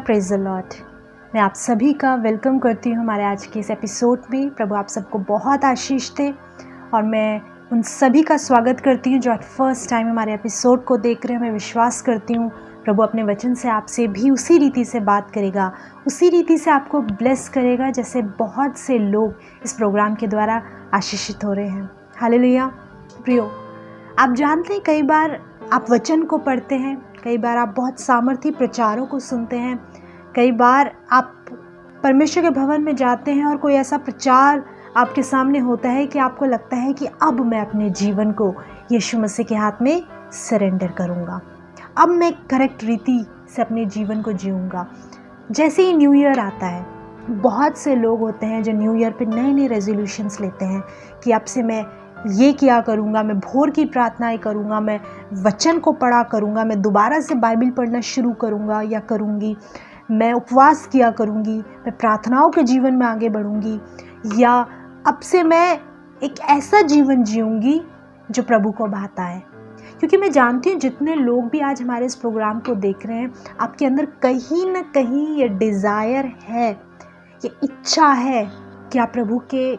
Praise the Lord. मैं आप सभी का वेलकम करती हूँ हमारे आज के इस एपिसोड में। प्रभु आप सबको बहुत आशीष दे और मैं उन सभी का स्वागत करती हूँ जो आज फर्स्ट टाइम हमारे एपिसोड को देख रहे हैं। मैं विश्वास करती हूँ प्रभु अपने वचन से आपसे भी उसी रीति से बात करेगा, उसी रीति से आपको ब्लेस करेगा जैसे बहुत से लोग इस प्रोग्राम के द्वारा आशीषित हो रहे हैं। हालेलुया। प्रियो, आप जानते हैं कई बार आप वचन को पढ़ते हैं, कई बार आप बहुत सामर्थी प्रचारों को सुनते हैं, कई बार आप परमेश्वर के भवन में जाते हैं और कोई ऐसा प्रचार आपके सामने होता है कि आपको लगता है कि अब मैं अपने जीवन को यीशु मसीह के हाथ में सरेंडर करूंगा, अब मैं करेक्ट रीति से अपने जीवन को जीऊँगा। जैसे ही न्यू ईयर आता है, बहुत से लोग होते हैं जो न्यू ईयर पे नए नए रेजोल्यूशंस लेते हैं कि अब से मैं ये किया करूँगा, मैं भोर की प्रार्थनाएं करूँगा, मैं वचन को पढ़ा करूँगा, मैं दोबारा से बाइबल पढ़ना शुरू करूँगा या करूँगी, मैं उपवास किया करूँगी, मैं प्रार्थनाओं के जीवन में आगे बढ़ूँगी, या अब से मैं एक ऐसा जीवन जीऊँगी जो प्रभु को भाता है। क्योंकि मैं जानती हूँ जितने लोग भी आज हमारे इस प्रोग्राम को देख रहे हैं, आपके अंदर कहीं ना कहीं ये डिज़ायर है, ये इच्छा है कि आप प्रभु के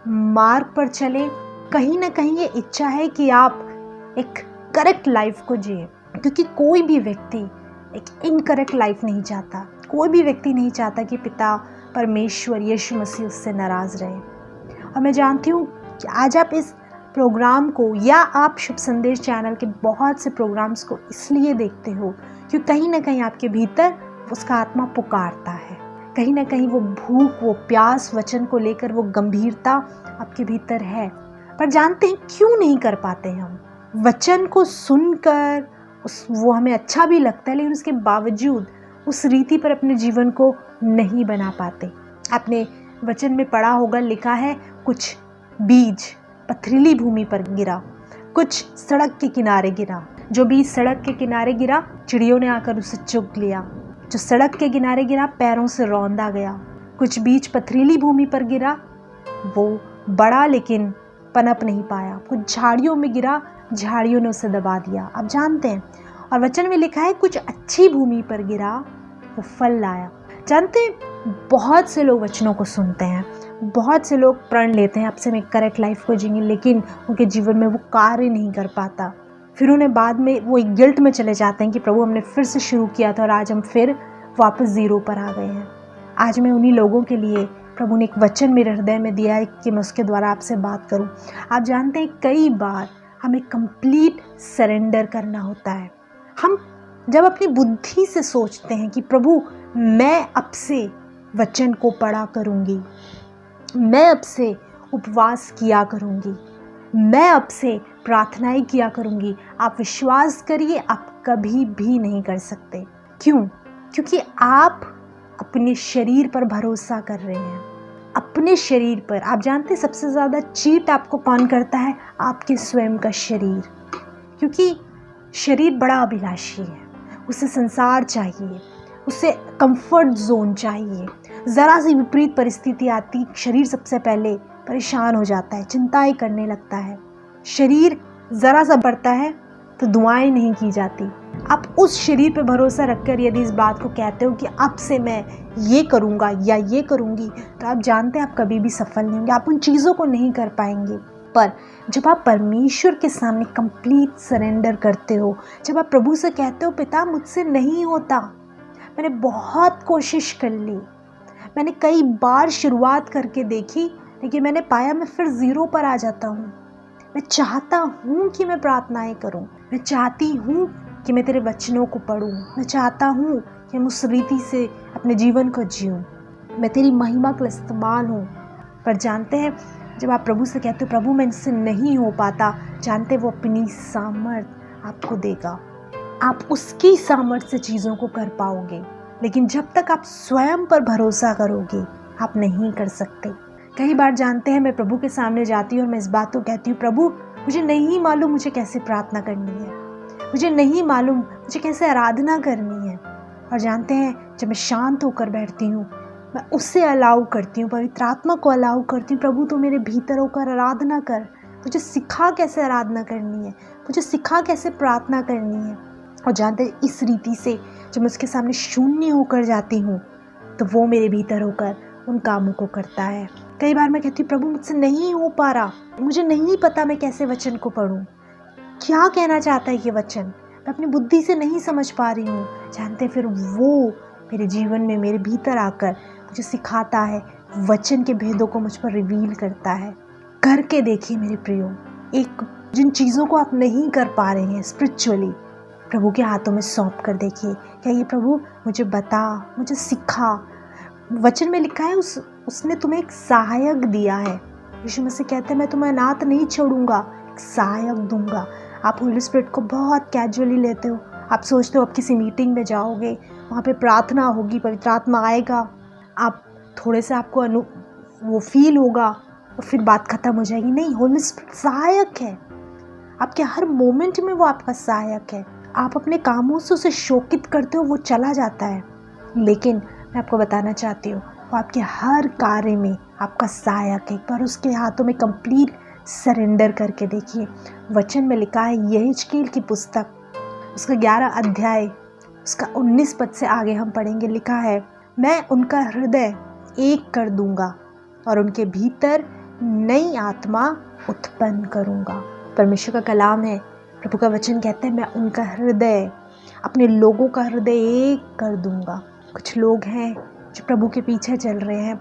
मार्ग पर चलें। कहीं ना कहीं ये इच्छा है कि आप एक करेक्ट लाइफ को जिए, क्योंकि कोई भी व्यक्ति एक इनकरेक्ट लाइफ नहीं चाहता। कोई भी व्यक्ति नहीं चाहता कि पिता परमेश्वर यीशु मसीह उससे नाराज़ रहे। और मैं जानती हूँ कि आज आप इस प्रोग्राम को या आप शुभ संदेश चैनल के बहुत से प्रोग्राम्स को इसलिए देखते हो क्योंकि कहीं ना कहीं आपके भीतर उसका आत्मा पुकारता है, कहीं ना कहीं वो भूख, वो प्यास वचन को लेकर, वो गंभीरता आपके भीतर है। पर जानते हैं क्यों नहीं कर पाते हम? वचन को सुनकर वो हमें अच्छा भी लगता है, लेकिन उसके बावजूद उस रीति पर अपने जीवन को नहीं बना पाते। आपने वचन में पढ़ा होगा, लिखा है कुछ बीज पथरीली भूमि पर गिरा, कुछ सड़क के किनारे गिरा। जो बीज सड़क के किनारे गिरा, चिड़ियों ने आकर उसे चुग लिया। जो सड़क के किनारे गिरा, पैरों से रौंदा गया। कुछ बीज पथरीली भूमि पर गिरा, वो बड़ा लेकिन पनप नहीं पाया। कुछ झाड़ियों में गिरा, झाड़ियों ने उसे दबा दिया। आप जानते हैं, और वचन में लिखा है कुछ अच्छी भूमि पर गिरा, वो फल लाया। जानते हैं, बहुत से लोग वचनों को सुनते हैं, बहुत से लोग प्रण लेते हैं अब से मैं करेक्ट लाइफ को जीएंगे, लेकिन उनके जीवन में वो कार्य नहीं कर पाता। फिर उन्हें बाद में वो एक गिल्ट में चले जाते हैं कि प्रभु हमने फिर से शुरू किया था और आज हम फिर वापस ज़ीरो पर आ गए हैं। आज मैं उन्हीं लोगों के लिए, प्रभु ने एक वचन मेरे हृदय में दिया है कि मैं उसके द्वारा आपसे बात करूं। आप जानते हैं कई बार हमें कंप्लीट सरेंडर करना होता है। हम जब अपनी बुद्धि से सोचते हैं कि प्रभु मैं अब से वचन को पढ़ा करूंगी, मैं अब से उपवास किया करूंगी, मैं अब से प्रार्थनाएं किया करूंगी, आप विश्वास करिए आप कभी भी नहीं कर सकते। क्यों? क्योंकि आप अपने शरीर पर भरोसा कर रहे हैं, अपने शरीर पर। आप जानते हैं सबसे ज़्यादा चीट आपको कौन करता है? आपके स्वयं का शरीर। क्योंकि शरीर बड़ा अभिलाषी है, उसे संसार चाहिए, उसे कंफर्ट जोन चाहिए। ज़रा सी विपरीत परिस्थिति आती, शरीर सबसे पहले परेशान हो जाता है, चिंताएं करने लगता है। शरीर ज़रा सा बढ़ता है तो दुआएं नहीं की जाती। आप उस शरीर पर भरोसा रखकर यदि इस बात को कहते हो कि अब से मैं ये करूँगा या ये करूँगी, तो आप जानते हैं आप कभी भी सफल नहीं होंगे, आप उन चीज़ों को नहीं कर पाएंगे। पर जब आप परमेश्वर के सामने कंप्लीट सरेंडर करते हो, जब आप प्रभु से कहते हो पिता मुझसे नहीं होता, मैंने बहुत कोशिश कर ली, मैंने कई बार शुरुआत करके देखी, लेकिन मैंने पाया मैं फिर ज़ीरो पर आ जाता हूँ। मैं चाहता हूँ कि मैं प्रार्थनाएं करूँ, मैं चाहती हूँ कि मैं तेरे वचनों को पढूं, मैं चाहता हूँ कि मैं उस रीति से अपने जीवन को जीऊँ, मैं तेरी महिमा का इस्तेमाल हूँ। पर जानते हैं जब आप प्रभु से कहते हो प्रभु मैं इनसे नहीं हो पाता, जानते वो अपनी सामर्थ आपको देगा, आप उसकी सामर्थ से चीज़ों को कर पाओगे। लेकिन जब तक आप स्वयं पर भरोसा करोगे आप नहीं कर सकते। कई बार जानते हैं मैं प्रभु के सामने जाती हूँ और मैं इस बात को कहती हूँ प्रभु मुझे नहीं मालूम मुझे कैसे प्रार्थना करनी है, मुझे नहीं मालूम मुझे कैसे आराधना करनी है। और जानते हैं जब मैं शांत होकर बैठती हूँ, मैं उससे अलाउ करती हूँ, पवित्र आत्मा को अलाउ करती हूँ, प्रभु तो मेरे भीतर होकर आराधना कर, मुझे सिखा कैसे आराधना करनी है, मुझे सिखा कैसे प्रार्थना करनी है। और जानते हैं इस रीति से जब मैं उसके सामने शून्य होकर जाती हूँ तो वो मेरे भीतर होकर उन कामों को करता है। कई बार मैं कहती हूँ प्रभु मुझसे नहीं हो पा रहा, मुझे नहीं पता मैं कैसे वचन को पढूं, क्या कहना चाहता है ये वचन, मैं अपनी बुद्धि से नहीं समझ पा रही हूँ। जानते हैं फिर वो मेरे जीवन में मेरे भीतर आकर मुझे सिखाता है, वचन के भेदों को मुझ पर रिवील करता है। करके देखिए मेरे प्रियो, एक जिन चीज़ों को आप नहीं कर पा रहे हैं स्पिरिचुअली, प्रभु के हाथों में सौंप कर देखिए। क्या ये प्रभु मुझे बता, मुझे सिखा। वचन में लिखा है उसने तुम्हें एक सहायक दिया है। यीशु मसीह कहते हैं मैं तुम्हें अनाथ नहीं छोड़ूंगा, एक सहायक दूंगा। आप होली स्पिरिट को बहुत कैजुअली लेते हो। आप सोचते हो आप किसी मीटिंग में जाओगे, वहाँ पे प्रार्थना होगी, पवित्र आत्मा आएगा, आप थोड़े से आपको वो फील होगा और फिर बात खत्म हो जाएगी। नहीं, होली स्पिरिट सहायक है आपके हर मोमेंट में, वो आपका सहायक है। आप अपने कामों से उसे शोकित करते हो, वो चला जाता है, लेकिन मैं आपको बताना चाहती हूँ वो आपके हर कार्य में आपका सहायक है। एक बार उसके हाथों में कंप्लीट सरेंडर करके देखिए। वचन में लिखा है यहेजकेल की पुस्तक उसका 11 अध्याय उसका 19 पद से आगे हम पढ़ेंगे। लिखा है मैं उनका हृदय एक कर दूंगा और उनके भीतर नई आत्मा उत्पन्न करूंगा। परमेश्वर का कलाम है, प्रभु का वचन कहते हैं मैं उनका हृदय, अपने लोगों का हृदय एक कर दूंगा। कुछ लोग हैं जो प्रभु के पीछे चल रहे हैं,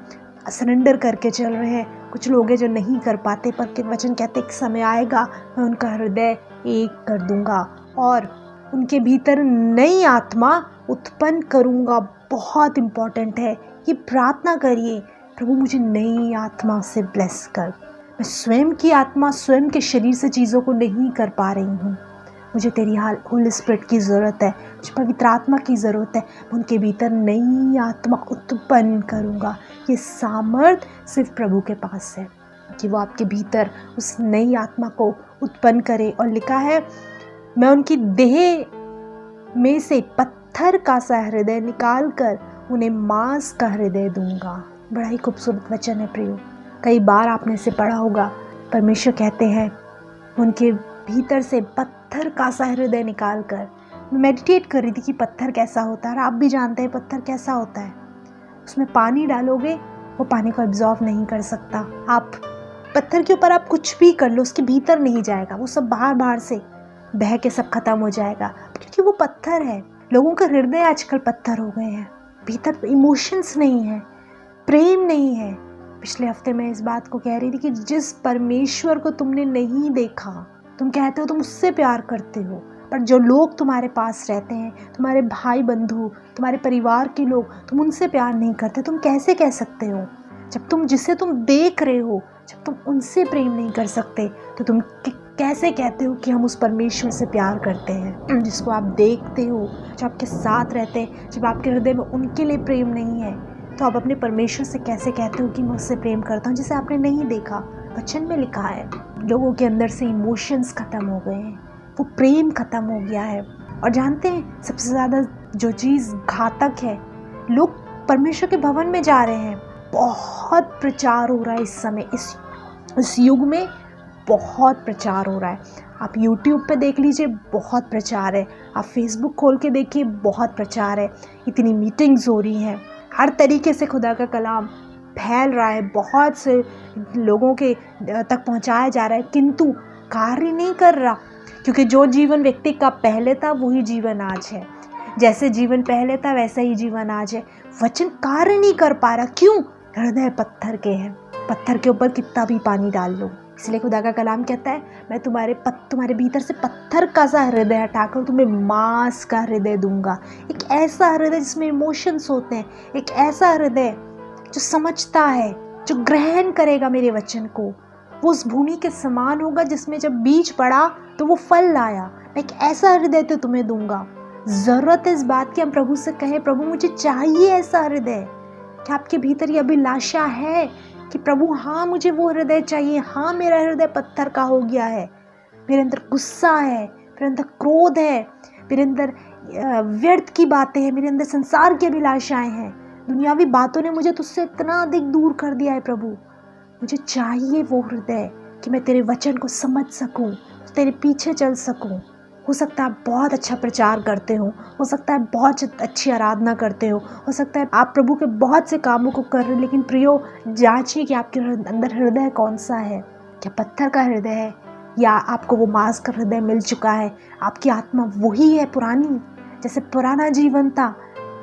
सरेंडर करके चल रहे हैं। कुछ लोग हैं जो नहीं कर पाते, पर वचन कहते एक समय आएगा मैं उनका हृदय एक कर दूंगा और उनके भीतर नई आत्मा उत्पन्न करूंगा। बहुत इम्पॉर्टेंट है, ये प्रार्थना करिए, प्रभु मुझे नई आत्मा से ब्लेस कर। मैं स्वयं की आत्मा, स्वयं के शरीर से चीज़ों को नहीं कर पा रही हूँ, मुझे तेरी होली स्पिरिट की ज़रूरत है, मुझे पवित्र आत्मा की ज़रूरत है। मैं उनके भीतर नई आत्मा उत्पन्न करूँगा। ये सामर्थ सिर्फ प्रभु के पास है कि वो आपके भीतर उस नई आत्मा को उत्पन्न करे। और लिखा है मैं उनकी देह में से पत्थर का सा हृदय निकाल कर उन्हें मांस का हृदय दूंगा। बड़ा ही खूबसूरत वचन है प्रियो। कई बार आपने इसे पढ़ा होगा। परमेश्वर कहते हैं उनके भीतर से पत्थर का सा हृदय निकाल कर। मैं मेडिटेट कर रही थी कि पत्थर कैसा होता है, और आप भी जानते हैं पत्थर कैसा होता है। उसमें पानी डालोगे वो पानी को एब्जॉर्व नहीं कर सकता। आप पत्थर के ऊपर आप कुछ भी कर लो, उसके भीतर नहीं जाएगा, वो सब बाहर से बह के सब खत्म हो जाएगा, क्योंकि वो पत्थर है। लोगों का हृदय आजकल पत्थर हो गए हैं, भीतर इमोशंस नहीं है, प्रेम नहीं है। पिछले हफ्ते मैं इस बात को कह रही थी कि जिस परमेश्वर को तुमने नहीं देखा, तुम कहते हो तुम उससे प्यार करते हो, पर जो लोग तुम्हारे पास रहते हैं, तुम्हारे भाई बंधु, तुम्हारे परिवार के लोग, तुम उनसे प्यार नहीं करते। तुम कैसे कह सकते हो? जब तुम जिसे तुम देख रहे हो, जब तुम उनसे प्रेम नहीं कर सकते, तो तुम कैसे कहते हो कि हम उस परमेश्वर से प्यार करते हैं? जिसको आप देखते हो, जो आपके साथ रहते हैं, जब आपके हृदय में उनके लिए प्रेम नहीं है, तो आप अपने परमेश्वर से कैसे कहते हो कि मैं उससे प्रेम करता हूँ जिसे आपने नहीं देखा? वचन में लिखा है लोगों के अंदर से इमोशंस खत्म हो गए हैं, वो प्रेम खत्म हो गया है। और जानते हैं सबसे ज़्यादा जो चीज़ घातक है, लोग परमेश्वर के भवन में जा रहे हैं। बहुत प्रचार हो रहा है इस समय, इस युग में बहुत प्रचार हो रहा है। आप YouTube पे देख लीजिए, बहुत प्रचार है। आप Facebook खोल के देखिए, बहुत प्रचार है। इतनी मीटिंग्स हो रही हैं, हर तरीके से खुदा का कलाम फैल रहा है, बहुत से लोगों के तक पहुंचाया जा रहा है, किंतु कार्य नहीं कर रहा। क्योंकि जो जीवन व्यक्ति का पहले था वही जीवन आज है। जैसे जीवन पहले था वैसा ही जीवन आज है। वचन कार्य नहीं कर पा रहा। क्यों? हृदय पत्थर के हैं। पत्थर के ऊपर कितना भी पानी डाल लो। इसलिए खुदा का कलाम कहता है मैं तुम्हारे भीतर से पत्थर का सा हृदय हटाकर तुम्हें मांस का हृदय दूंगा। एक ऐसा हृदय जिसमें इमोशंस होते हैं, एक ऐसा हृदय जो समझता है, जो ग्रहण करेगा मेरे वचन को। वो उस भूमि के समान होगा जिसमें जब बीज पड़ा तो वो फल लाया। मैं एक ऐसा हृदय तो तुम्हें दूंगा। ज़रूरत है इस बात की हम प्रभु से कहें, प्रभु मुझे चाहिए ऐसा हृदय। क्या आपके भीतर ये अभिलाषा है कि प्रभु हाँ मुझे वो हृदय चाहिए, हाँ मेरा हृदय पत्थर का हो गया है, मेरे अंदर गुस्सा है, मेरे अंदर क्रोध है, मेरे अंदर व्यर्थ की बातें हैं, मेरे अंदर संसार की अभिलाषाएं हैं, दुनियावी बातों ने मुझे तुझसे इतना अधिक दूर कर दिया है। प्रभु मुझे चाहिए वो हृदय कि मैं तेरे वचन को समझ सकूं, तेरे पीछे चल सकूं। हो सकता है आप बहुत अच्छा प्रचार करते हो सकता है बहुत अच्छी आराधना करते हो सकता है आप प्रभु के बहुत से कामों को कर रहे हो, लेकिन प्रियो जांचिए कि आपके अंदर हृदय कौन सा है। क्या पत्थर का हृदय है या आपको वो मांस का हृदय मिल चुका है? आपकी आत्मा वही है पुरानी, जैसे पुराना जीवन था,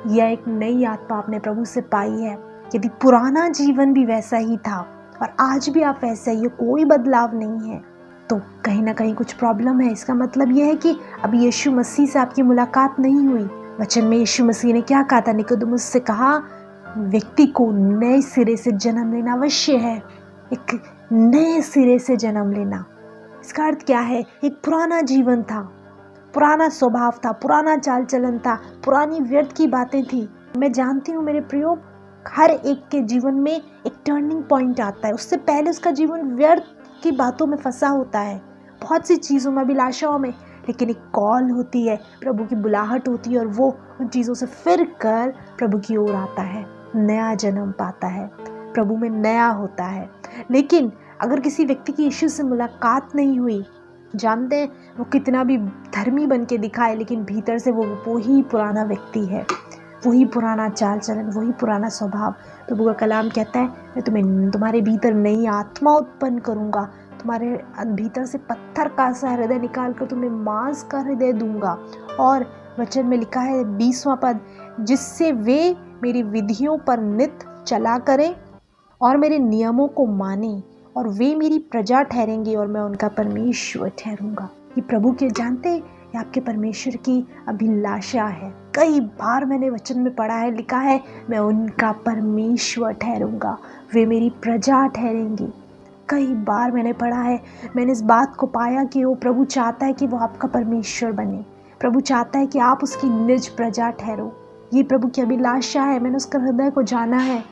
या एक नई आत्मा आपने प्रभु से पाई है? यदि पुराना जीवन भी वैसा ही था और आज भी आप वैसे ही हो, कोई बदलाव नहीं है, तो कहीं ना कहीं कुछ प्रॉब्लम है। इसका मतलब यह है कि अभी यीशु मसीह से आपकी मुलाकात नहीं हुई। वचन में यीशु मसीह ने क्या कहा था? निकोदेमुस से कहा, व्यक्ति को नए सिरे से जन्म लेना अवश्य है। एक नए सिरे से जन्म लेना, इसका अर्थ क्या है? एक पुराना जीवन था, पुराना स्वभाव था, पुराना चाल चलन था, पुरानी व्यर्थ की बातें थी। मैं जानती हूँ मेरे प्रियो, हर एक के जीवन में एक टर्निंग पॉइंट आता है, उससे पहले उसका जीवन व्यर्थ की बातों में फंसा होता है, बहुत सी चीज़ों में, अभिलाषाओं में, लेकिन एक कॉल होती है, प्रभु की बुलाहट होती है और वो उन चीज़ों से फिर कर प्रभु की ओर आता है, नया जन्म पाता है, प्रभु में नया होता है। लेकिन अगर किसी व्यक्ति की यीशु से मुलाकात नहीं हुई, जानते हैं वो कितना भी धर्मी बन के दिखाए, लेकिन भीतर से वो ही पुराना व्यक्ति है, वही पुराना चाल चलन, वही पुराना स्वभाव। प्रभु का कलाम कहता है, मैं तुम्हारे भीतर नई आत्मा उत्पन्न करूंगा, तुम्हारे भीतर से पत्थर का सा हृदय निकाल कर तुम्हें मांस का हृदय दूंगा। और वचन में लिखा है 20वां पद, जिससे वे मेरी विधियों पर नित चला करें और मेरे नियमों को माने, और वे मेरी प्रजा ठहरेंगे और मैं उनका परमेश्वर ठहरूंगा। ये प्रभु के जानते, ये आपके परमेश्वर की अभिलाषा है। कई बार मैंने वचन में पढ़ा है, लिखा है, मैं उनका परमेश्वर ठहरूंगा, वे मेरी प्रजा ठहरेंगी। कई बार मैंने पढ़ा है, मैंने इस बात को पाया कि वो प्रभु चाहता है कि वो आपका परमेश्वर बने, प्रभु चाहता है कि आप उसकी निज प्रजा ठहरो। ये प्रभु की अभिलाषा है। मैंने उसका हृदय को जाना है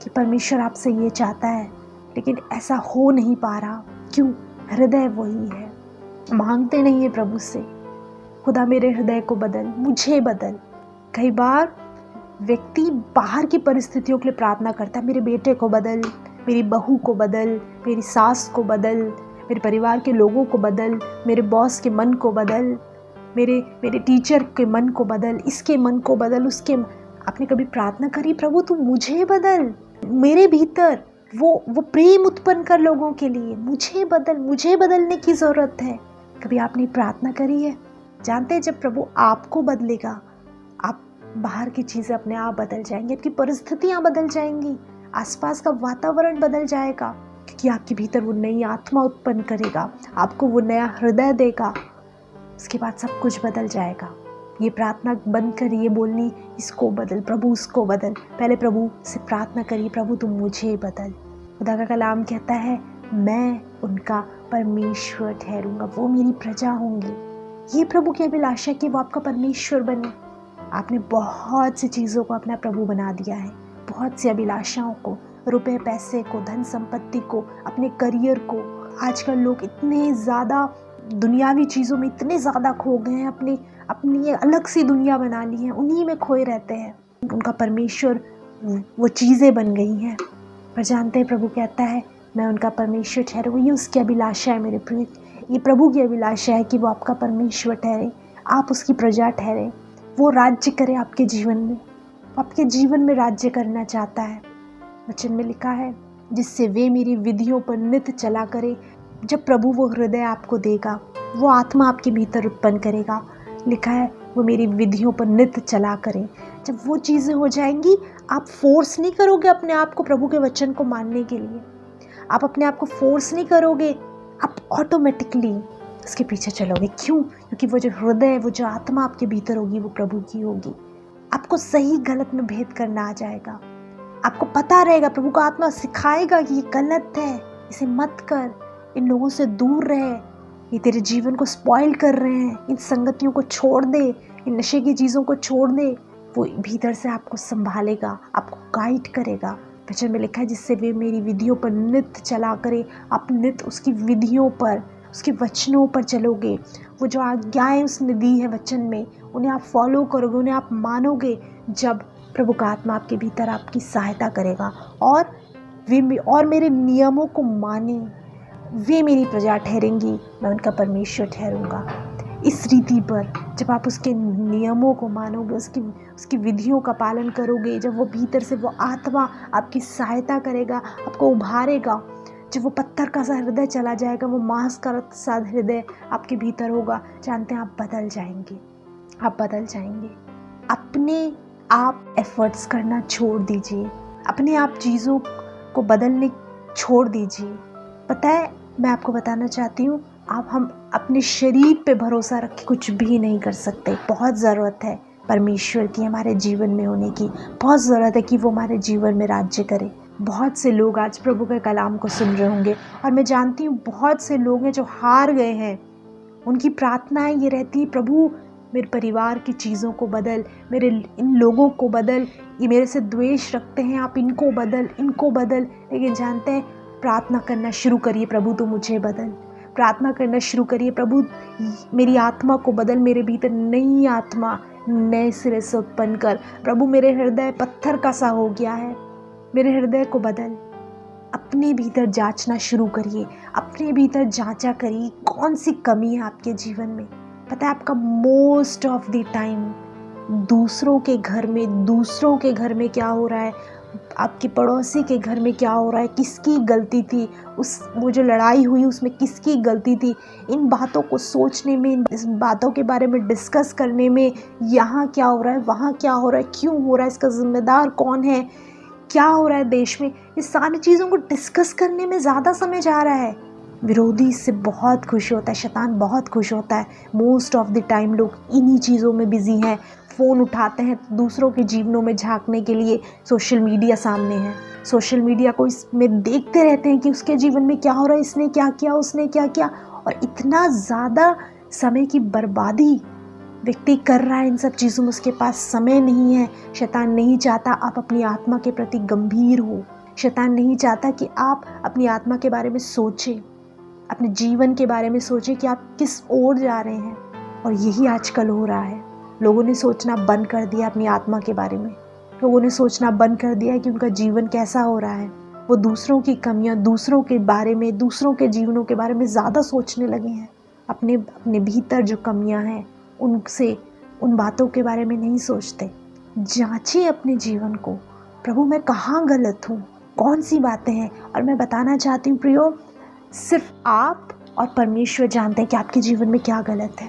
कि परमेश्वर आपसे ये चाहता है, लेकिन ऐसा हो नहीं पा रहा। क्यों? हृदय वही है, मांगते नहीं है प्रभु से, खुदा मेरे हृदय को बदल, मुझे बदल। कई बार व्यक्ति बाहर की परिस्थितियों के लिए प्रार्थना करता है, मेरे बेटे को बदल, मेरी बहू को बदल, मेरी सास को बदल, मेरे परिवार के लोगों को बदल, मेरे बॉस के मन को बदल, मेरे टीचर के मन को बदल, इसके मन को बदल, उसके। आपने कभी प्रार्थना करी, प्रभु तू मुझे बदल, मेरे भीतर वो प्रेम उत्पन्न कर लोगों के लिए, मुझे बदल, मुझे बदलने की ज़रूरत है। कभी आपने प्रार्थना करी है? जानते हैं, जब प्रभु आपको बदलेगा, आप बाहर की चीज़ें अपने आप बदल जाएंगी, आपकी परिस्थितियाँ बदल जाएंगी, आसपास का वातावरण बदल जाएगा, क्योंकि आपके भीतर वो नई आत्मा उत्पन्न करेगा, आपको वो नया हृदय देगा। उसके बाद सब कुछ बदल जाएगा। ये प्रार्थना बंद करिए बोलनी, इसको बदल प्रभु, उसको बदल। पहले प्रभु से प्रार्थना करिए, प्रभु तुम मुझे बदल। खुदा का कलाम कहता है, मैं उनका परमेश्वर ठहरूंगा, वो मेरी प्रजा होंगी। ये प्रभु की अभिलाषा कि वो आपका परमेश्वर बने। आपने बहुत सी चीज़ों को अपना प्रभु बना दिया है, बहुत सी अभिलाषाओं को, रुपए पैसे को, धन संपत्ति को, अपने करियर को। आजकल लोग इतने ज़्यादा दुनियावी चीज़ों में इतने ज़्यादा खो गए हैं, अपनी अलग सी दुनिया बना ली है, उन्हीं में खोए रहते हैं। उनका परमेश्वर वो चीज़ें बन गई हैं। पर जानते हैं प्रभु कहता है, मैं उनका परमेश्वर ठहरूंगा। ये उसकी अभिलाषा है मेरे प्रिय, ये प्रभु की अभिलाषा है कि वो आपका परमेश्वर ठहरे, आप उसकी प्रजा ठहरे, वो राज्य करे आपके जीवन में, आपके जीवन में राज्य करना चाहता है। वचन में लिखा है, जिससे वे मेरी विधियों पर नित्य चला करे। जब प्रभु वो हृदय आपको देगा, वो आत्मा आपके भीतर उत्पन्न करेगा, लिखा है वो मेरी विधियों पर नित्य चला करे। जब वो चीज़ें हो जाएंगी, आप फोर्स नहीं करोगे अपने आप को प्रभु के वचन को मानने के लिए, आप अपने आप को फोर्स नहीं करोगे, आप ऑटोमेटिकली उसके पीछे चलोगे। क्यों? क्योंकि वो जो हृदय, वो जो आत्मा आपके भीतर होगी, वो प्रभु की होगी। आपको सही गलत में भेद करना आ जाएगा, आपको पता रहेगा, प्रभु का आत्मा सिखाएगा कि ये गलत है, इसे मत कर, इन लोगों से दूर रहे, ये तेरे जीवन को स्पॉइल कर रहे हैं, इन संगतियों को छोड़ दे, इन नशे की चीज़ों को छोड़ दे। वो भीतर से आपको संभालेगा, आपको गाइड करेगा। वचन में लिखा है, जिससे वे मेरी विधियों पर नित्य चला करे। आप नित्य उसकी विधियों पर, उसके वचनों पर चलोगे। वो जो आज्ञाएं उसने दी है वचन में, उन्हें आप फॉलो करोगे, उन्हें आप मानोगे। जब प्रभु का आत्मा आपके भीतर आपकी सहायता करेगा और मेरे नियमों को माने, वे मेरी प्रजा ठहरेंगी, मैं उनका परमेश्वर ठहरूंगा। इस रीति पर, जब आप उसके नियमों को मानोगे, उसकी विधियों का पालन करोगे, जब वो भीतर से वो आत्मा आपकी सहायता करेगा, आपको उभारेगा, जब वो पत्थर का सा हृदय चला जाएगा, वो मांस का सा हृदय आपके भीतर होगा, जानते हैं आप बदल जाएंगे, आप बदल जाएंगे। अपने आप एफर्ट्स करना छोड़ दीजिए, अपने आप चीज़ों को बदलने छोड़ दीजिए। पता है, मैं आपको बताना चाहती हूँ, हम अपने शरीर पे भरोसा रख के कुछ भी नहीं कर सकते। बहुत ज़रूरत है परमेश्वर की हमारे जीवन में होने की, बहुत ज़रूरत है कि वो हमारे जीवन में राज्य करे। बहुत से लोग आज प्रभु के कलाम को सुन रहे होंगे, और मैं जानती हूँ बहुत से लोग हैं जो हार गए हैं। उनकी प्रार्थनाएं ये रहती है, प्रभु मेरे परिवार की चीज़ों को बदल, मेरे इन लोगों को बदल, ये मेरे से द्वेष रखते हैं, आप इनको बदल, इनको बदल। लेकिन जानते हैं, प्रार्थना करना शुरू करिए, प्रभु तो मुझे बदल। प्रार्थना करना शुरू करिए, प्रभु मेरी आत्मा को बदल, मेरे भीतर नई आत्मा नए सिरे से उत्पन्न कर। प्रभु मेरे हृदय पत्थर का सा हो गया है, मेरे हृदय को बदल। अपने भीतर जांचना शुरू करिए, अपने भीतर जांचा करिए कौन सी कमी है आपके जीवन में। पता है, आपका मोस्ट ऑफ द टाइम दूसरों के घर में क्या हो रहा है, आपके पड़ोसी के घर में क्या हो रहा है, किसकी गलती थी, वो जो लड़ाई हुई उसमें किसकी गलती थी, इन बातों को सोचने में, इस बातों के बारे में डिस्कस करने में, यहाँ क्या हो रहा है, वहाँ क्या हो रहा है, क्यों हो रहा है, इसका जिम्मेदार कौन है, क्या हो रहा है देश में, इस सारी चीज़ों को डिस्कस करने में ज़्यादा समय जा रहा है। विरोधी इससे बहुत खुश होता है, शैतान बहुत खुश होता है। मोस्ट ऑफ द टाइम लोग इन्हीं चीज़ों में बिजी हैं, फ़ोन उठाते हैं दूसरों के जीवनों में झांकने के लिए। सोशल मीडिया सामने है, सोशल मीडिया को इसमें देखते रहते हैं कि उसके जीवन में क्या हो रहा है, इसने क्या किया, उसने क्या किया, और इतना ज़्यादा समय की बर्बादी व्यक्ति कर रहा है इन सब चीज़ों में, उसके पास समय नहीं है। शैतान नहीं चाहता आप अपनी आत्मा के प्रति गंभीर हो, शैतान नहीं चाहता कि आप अपनी आत्मा के बारे में सोचें, अपने जीवन के बारे में सोचें कि आप किस ओर जा रहे हैं। और यही आजकल हो रहा है, लोगों ने सोचना बंद कर दिया अपनी आत्मा के बारे में, लोगों ने सोचना बंद कर दिया कि उनका जीवन कैसा हो रहा है। वो दूसरों की कमियां, दूसरों के बारे में, दूसरों के जीवनों के बारे में ज़्यादा सोचने लगे हैं। अपने भीतर जो कमियां हैं उन बातों के बारे में नहीं सोचते। जांचिए अपने जीवन को, प्रभु मैं कहाँ गलत हूँ, कौन सी बातें हैं। और मैं बताना चाहती हूँ प्रियो, सिर्फ आप और परमेश्वर जानते हैं कि आपके जीवन में क्या गलत है।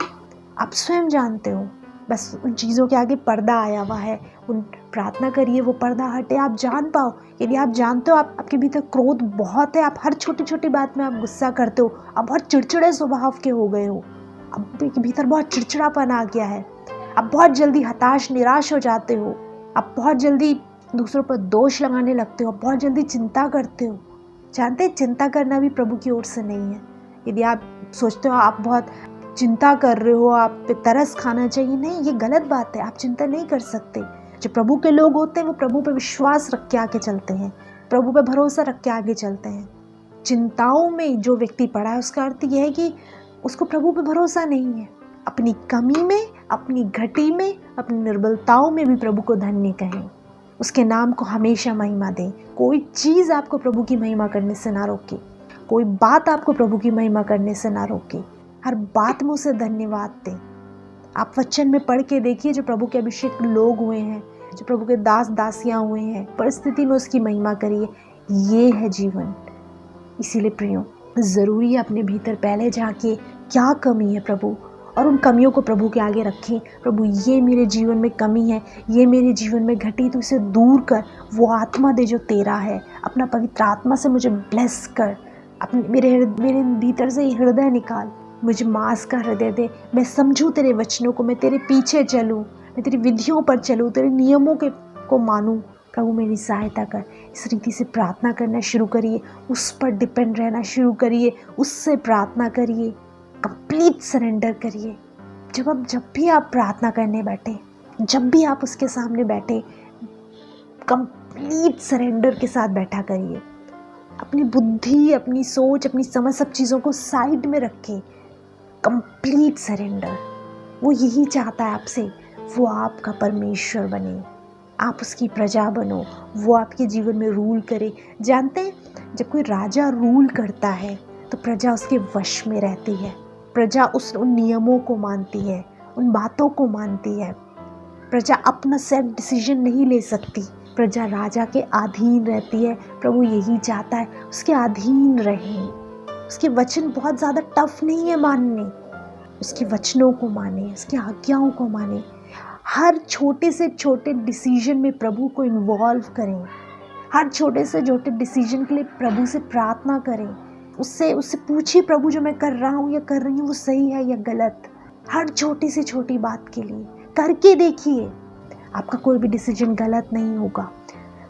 आप स्वयं जानते हो, बस उन चीज़ों के आगे पर्दा आया हुआ है। उन प्रार्थना करिए वो पर्दा हटे, आप जान पाओ। यदि आप जानते हो आपके भीतर क्रोध बहुत है, आप हर छोटी छोटी बात में आप गुस्सा करते हो, आप बहुत चिड़चिड़े स्वभाव के हो गए हो, आपके भीतर बहुत चिड़चिड़ापन आ गया है, आप बहुत जल्दी हताश निराश हो जाते हो, आप बहुत जल्दी दूसरों पर दोष लगाने लगते हो, आप बहुत जल्दी चिंता करते हो। जानते हैं, चिंता करना भी प्रभु की ओर से नहीं है। यदि आप सोचते हो आप बहुत चिंता कर रहे हो, आप पे तरस खाना चाहिए, नहीं, ये गलत बात है। आप चिंता नहीं कर सकते। जो प्रभु के लोग होते हैं वो प्रभु पे विश्वास रख के आगे चलते हैं, प्रभु पे भरोसा रख के आगे चलते हैं। चिंताओं में जो व्यक्ति पड़ा है उसका अर्थ यह है कि उसको प्रभु पे भरोसा नहीं है। अपनी कमी में, अपनी घटी में, अपनी निर्बलताओं में भी प्रभु को धन्य कहें, उसके नाम को हमेशा महिमा दें। कोई चीज़ आपको प्रभु की महिमा करने से ना रोके, कोई बात आपको प्रभु की महिमा करने से ना रोके। हर बात में उसे धन्यवाद दें। आप वचन में पढ़ के देखिए, जो प्रभु के अभिषेक लोग हुए हैं, जो प्रभु के दास दासियां हुए हैं, परिस्थिति में उसकी महिमा करिए। ये है जीवन। इसीलिए प्रियो, ज़रूरी है अपने भीतर पहले जाके क्या कमी है प्रभु, और उन कमियों को प्रभु के आगे रखें। प्रभु ये मेरे जीवन में कमी है, ये मेरे जीवन में घटी, तो इसे दूर कर। वो आत्मा दे जो तेरा है, अपना पवित्र आत्मा से मुझे ब्लेस कर। मेरे भीतर से हृदय निकाल, मुझे मांस का हृदय दे। मैं समझूं तेरे वचनों को, मैं तेरे पीछे चलूं, मैं तेरी विधियों पर चलूं, तेरे नियमों को मानूं। प्रभु मेरी सहायता कर। इस रीति से प्रार्थना करना शुरू करिए, उस पर डिपेंड रहना शुरू करिए, उससे प्रार्थना करिए, कंप्लीट सरेंडर करिए। जब भी आप प्रार्थना करने बैठे, जब भी आप उसके सामने बैठे, कंप्लीट सरेंडर के साथ बैठा करिए। अपनी बुद्धि, अपनी सोच, अपनी समझ, सब चीज़ों को साइड में रखें। Complete surrender. वो यही चाहता है आपसे, वो आपका परमेश्वर बने, आप उसकी प्रजा बनो, वो आपके जीवन में रूल करे। जानते हैं, जब कोई राजा रूल करता है तो प्रजा उसके वश में रहती है। प्रजा उन नियमों को मानती है, उन बातों को मानती है। प्रजा अपना सेल्फ डिसीजन नहीं ले सकती, प्रजा राजा के अधीन रहती है। प्रभु यही चाहता है, उसके अधीन रहें। उसके वचन बहुत ज़्यादा टफ नहीं है मानने, उसके वचनों को माने, उसकी आज्ञाओं को माने। हर छोटे से छोटे डिसीजन में प्रभु को इन्वॉल्व करें। हर छोटे से छोटे डिसीजन के लिए प्रभु से प्रार्थना करें। उससे पूछिए, प्रभु जो मैं कर रहा हूँ या कर रही हूँ वो सही है या गलत। हर छोटी से छोटी बात के लिए करके देखिए, आपका कोई भी डिसीजन गलत नहीं होगा।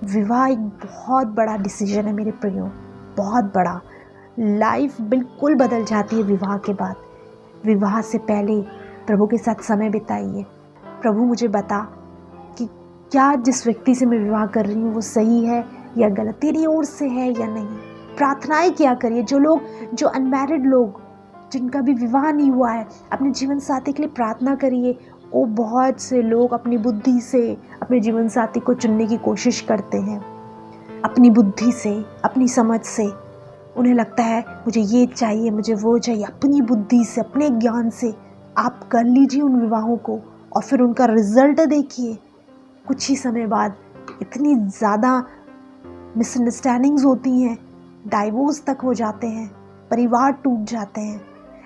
विवाह एक बहुत बड़ा डिसीजन है मेरे प्रियो, बहुत बड़ा। लाइफ बिल्कुल बदल जाती है विवाह के बाद। विवाह से पहले प्रभु के साथ समय बिताइए। प्रभु मुझे बता कि क्या जिस व्यक्ति से मैं विवाह कर रही हूँ वो सही है या गलत, तेरी ओर से है या नहीं। प्रार्थनाएं किया करिए। जो अनमैरिड लोग, जिनका भी विवाह नहीं हुआ है, अपने जीवन साथी के लिए प्रार्थना करिए। वो बहुत से लोग अपनी बुद्धि से अपने जीवन साथी को चुनने की कोशिश करते हैं, अपनी बुद्धि से, अपनी समझ से। उन्हें लगता है मुझे ये चाहिए, मुझे वो चाहिए। अपनी बुद्धि से, अपने ज्ञान से आप कर लीजिए उन विवाहों को, और फिर उनका रिजल्ट देखिए। कुछ ही समय बाद इतनी ज़्यादा मिसअंडरस्टैंडिंग्स होती हैं, डाइवोर्स तक हो जाते हैं, परिवार टूट जाते हैं।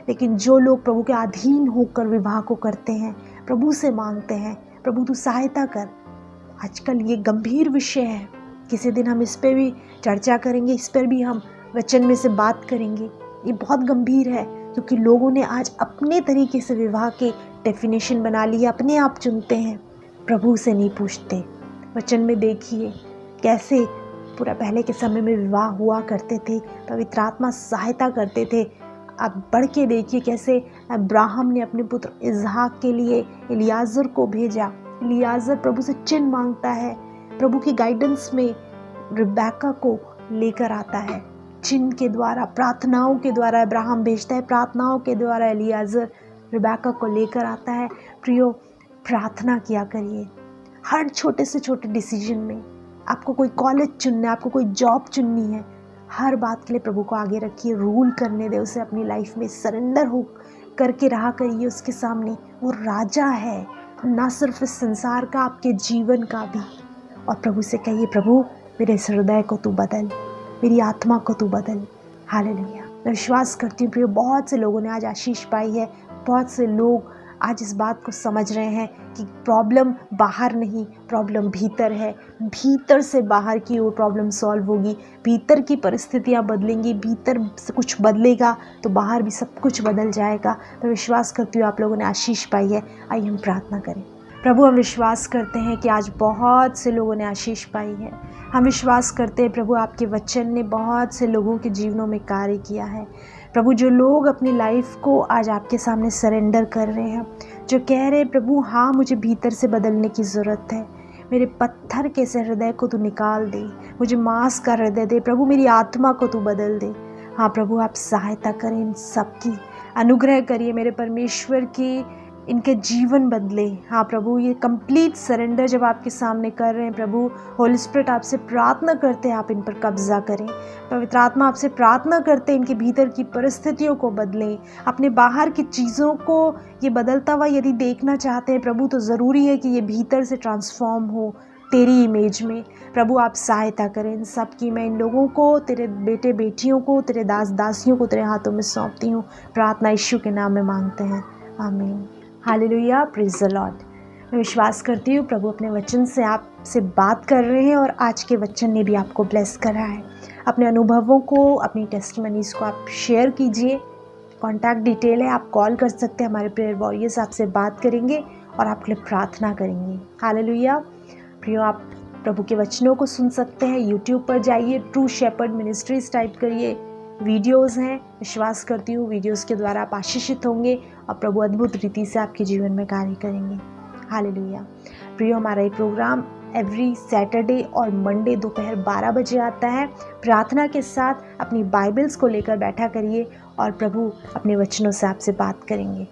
लेकिन जो लोग प्रभु के अधीन होकर विवाह को करते हैं, प्रभु से मांगते हैं, प्रभु तू सहायता कर। आजकल ये गंभीर विषय है, किसी दिन हम इस पर भी चर्चा करेंगे, इस पर भी हम वचन में से बात करेंगे। ये बहुत गंभीर है, क्योंकि लोगों ने आज अपने तरीके से विवाह के डेफिनेशन बना ली है, अपने आप चुनते हैं, प्रभु से नहीं पूछते। वचन में देखिए कैसे पूरा पहले के समय में विवाह हुआ करते थे, पवित्र आत्मा सहायता करते थे। आप बढ़ के देखिए कैसे अब्राहम ने अपने पुत्र इसहाक के लिए इलियाजर को भेजा। इलियाजर प्रभु से चिन्ह मांगता है, प्रभु की गाइडेंस में रिबेका को लेकर आता है। चिन्ह के द्वारा, प्रार्थनाओं के द्वारा अब्राहम भेजता है, प्रार्थनाओं के द्वारा इलियाजर रिबेका को लेकर आता है। प्रियो, प्रार्थना किया करिए। हर छोटे से छोटे डिसीजन में, आपको कोई कॉलेज चुनना है, आपको कोई जॉब चुननी है, हर बात के लिए प्रभु को आगे रखिए, रूल करने दे उसे। अपनी लाइफ में सरेंडर हो करके रहा करिए उसके सामने। वो राजा है, ना सिर्फ इस संसार का, आपके जीवन का भी। और प्रभु से कहिए, प्रभु मेरे इस हृदय को तू बदल, मेरी आत्मा को तू बदल। हालेलुया। मैं विश्वास करती हूँ प्रिय, बहुत से लोगों ने आज आशीष पाई है। बहुत से लोग आज इस बात को समझ रहे हैं कि प्रॉब्लम बाहर नहीं, प्रॉब्लम भीतर है। भीतर से बाहर की ओर प्रॉब्लम सॉल्व होगी, भीतर की परिस्थितियाँ बदलेंगी, भीतर से कुछ बदलेगा तो बाहर भी सब कुछ बदल जाएगा। मैं विश्वास करती हूँ आप लोगों ने आशीष पाई है। आइए हम प्रार्थना करें। प्रभु, हम विश्वास करते हैं कि आज बहुत से लोगों ने आशीष पाई है। हम विश्वास करते हैं प्रभु, आपके वचन ने बहुत से लोगों के जीवनों में कार्य किया है। प्रभु, जो लोग अपनी लाइफ को आज आपके सामने सरेंडर कर रहे हैं, जो कह रहे हैं प्रभु हाँ मुझे भीतर से बदलने की ज़रूरत है, मेरे पत्थर के से हृदय को तू निकाल दे, मुझे मांस का हृदय दे, प्रभु मेरी आत्मा को तू बदल दे। हाँ प्रभु, आप सहायता करें, इन सबकी अनुग्रह करिए मेरे परमेश्वर की, इनके जीवन बदले। हाँ प्रभु, ये कंप्लीट सरेंडर जब आपके सामने कर रहे हैं प्रभु, होली स्पिरिट आपसे प्रार्थना करते हैं आप इन पर कब्जा करें। पवित्र आत्मा आपसे प्रार्थना करते हैं इनके भीतर की परिस्थितियों को बदलें। अपने बाहर की चीज़ों को ये बदलता हुआ यदि देखना चाहते हैं प्रभु, तो ज़रूरी है कि ये भीतर से ट्रांसफॉर्म हो तेरी इमेज में। प्रभु आप सहायता करें इन सब की। मैं इन लोगों को, तेरे बेटे बेटियों को, तेरे दास दासियों को तेरे हाथों में सौंपती हूँ। प्रार्थना यीशु के नाम में मांगते हैं, आमीन। Hallelujah, praise the Lord. मैं विश्वास करती हूँ प्रभु अपने वचन से आपसे बात कर रहे हैं और आज के वचन ने भी आपको ब्लेस करा है। अपने अनुभवों को, अपनी टेस्टिमनीज़ को आप शेयर कीजिए। कॉन्टैक्ट डिटेल है, आप कॉल कर सकते हैं। हमारे प्रेयर वॉरियर्स आपसे बात करेंगे और आपके लिए प्रार्थना करेंगे। हालेलुया। प्रियो, आप प्रभु के वचनों को सुन सकते हैं। यूट्यूब पर जाइए, ट्रू शेपर्ड मिनिस्ट्रीज टाइप करिए, वीडियोस हैं। विश्वास करती हूँ वीडियोस के द्वारा आप आशीषित होंगे और प्रभु अद्भुत रीति से आपके जीवन में कार्य करेंगे। हालेलुया। प्रियो, हमारा ये प्रोग्राम एवरी सैटरडे और मंडे दोपहर 12 बजे आता है। प्रार्थना के साथ अपनी बाइबल्स को लेकर बैठा करिए और प्रभु अपने वचनों से आपसे बात करेंगे।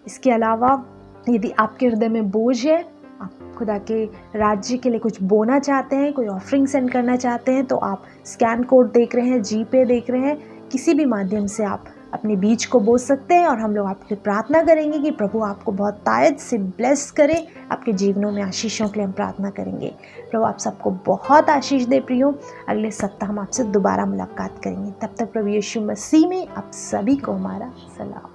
इसके अलावा यदि आपके हृदय में बोझ है, आप खुदा के राज्य के लिए कुछ बोना चाहते हैं, कोई ऑफरिंग सेंड करना चाहते हैं, तो आप स्कैन कोड देख रहे हैं, जीपे देख रहे हैं, किसी भी माध्यम से आप अपने बीज को बो सकते हैं और हम लोग आपकी प्रार्थना करेंगे कि प्रभु आपको बहुत तायत से ब्लेस करे, आपके जीवनों में आशीषों के लिए हम प्रार्थना करेंगे। प्रभु आप सबको बहुत आशीष दे प्रियो। अगले सप्ताह हम आपसे दोबारा मुलाकात करेंगे। तब तक प्रभु यीशु मसीह में आप सभी को हमारा सलाम।